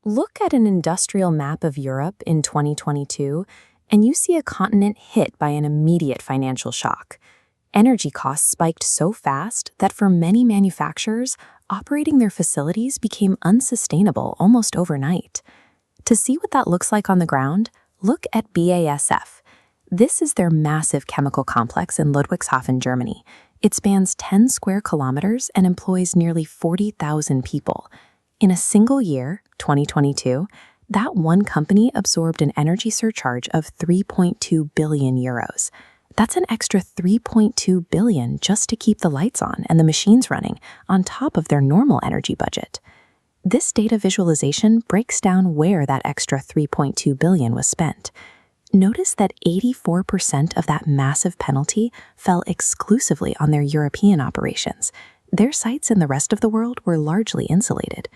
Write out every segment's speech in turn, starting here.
Look at an industrial map of Europe in 2022, and you see a continent hit by an immediate financial shock. Energy costs spiked so fast that for many manufacturers, operating their facilities became unsustainable almost overnight. To see what that looks like on the ground, look at BASF. This is their massive chemical complex in Ludwigshafen, Germany. It spans 10 square kilometers and employs nearly 40,000 people. In a single year, 2022, that one company absorbed an energy surcharge of 3.2 billion euros. That's an extra 3.2 billion just to keep the lights on and the machines running, on top of their normal energy budget. This data visualization breaks down where that extra 3.2 billion was spent. Notice that 84% of that massive penalty fell exclusively on their European operations. Their sites in the rest of the world were largely insulated.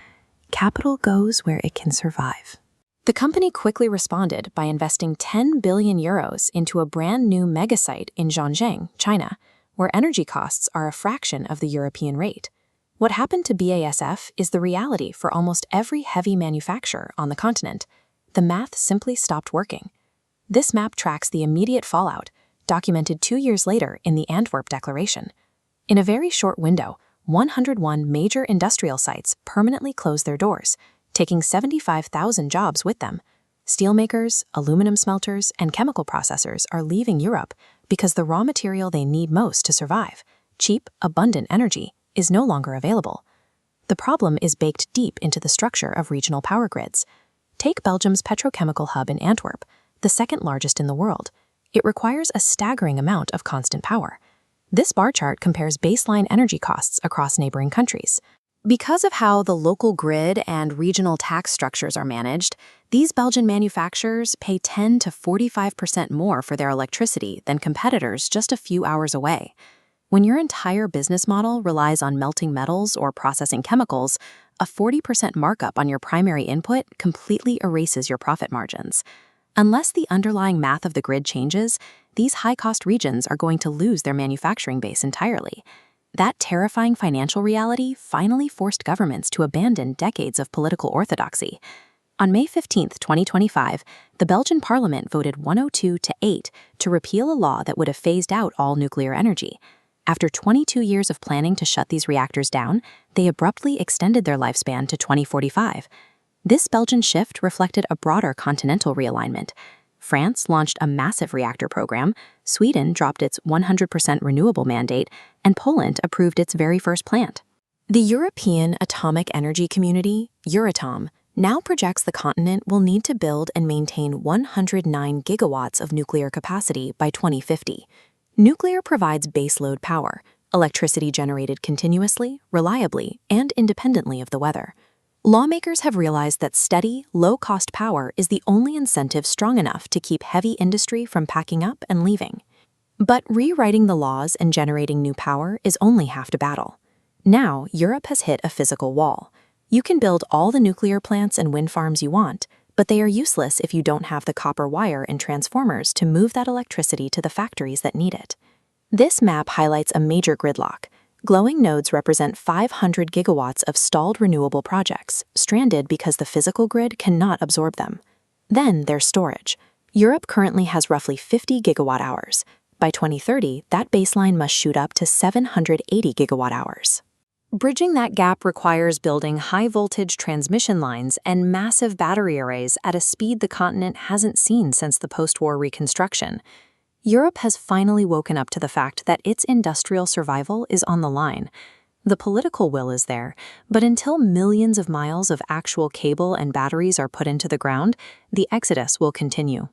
Capital goes where it can survive. The company quickly responded by investing 10 billion euros into a brand new megasite in Zhangjiang, China, where energy costs are a fraction of the European rate. What happened to BASF is the reality for almost every heavy manufacturer on the continent. The math simply stopped working. This map tracks the immediate fallout, documented 2 years later in the Antwerp Declaration. In a very short window, 101 major industrial sites permanently closed their doors, taking 75,000 jobs with them. Steelmakers, aluminum smelters, and chemical processors are leaving Europe because the raw material they need most to survive, cheap, abundant energy, is no longer available. The problem is baked deep into the structure of regional power grids. Take Belgium's petrochemical hub in Antwerp, the second largest in the world. It requires a staggering amount of constant power. This bar chart compares baseline energy costs across neighboring countries. Because of how the local grid and regional tax structures are managed, these Belgian manufacturers pay 10 to 45% more for their electricity than competitors just a few hours away. When your entire business model relies on melting metals or processing chemicals, a 40% markup on your primary input completely erases your profit margins. Unless the underlying math of the grid changes, these high-cost regions are going to lose their manufacturing base entirely. That terrifying financial reality finally forced governments to abandon decades of political orthodoxy. On May 15, 2025, the Belgian parliament voted 102 to 8 to repeal a law that would have phased out all nuclear energy. After 22 years of planning to shut these reactors down, they abruptly extended their lifespan to 2045. This Belgian shift reflected a broader continental realignment. France launched a massive reactor program, Sweden dropped its 100% renewable mandate, and Poland approved its very first plant. The European Atomic Energy Community, Euratom, now projects the continent will need to build and maintain 109 gigawatts of nuclear capacity by 2050. Nuclear provides baseload power, electricity generated continuously, reliably, and independently of the weather. Lawmakers have realized that steady, low-cost power is the only incentive strong enough to keep heavy industry from packing up and leaving. But rewriting the laws and generating new power is only half the battle. Now, Europe has hit a physical wall. You can build all the nuclear plants and wind farms you want, but they are useless if you don't have the copper wire and transformers to move that electricity to the factories that need it. This map highlights a major gridlock. Glowing nodes represent 500 gigawatts of stalled renewable projects, stranded because the physical grid cannot absorb them. Then there's storage. Europe currently has roughly 50 gigawatt hours. By 2030, that baseline must shoot up to 780 gigawatt hours. Bridging that gap requires building high-voltage transmission lines and massive battery arrays at a speed the continent hasn't seen since the post-war reconstruction. Europe has finally woken up to the fact that its industrial survival is on the line. The political will is there, but until millions of miles of actual cable and batteries are put into the ground, the exodus will continue.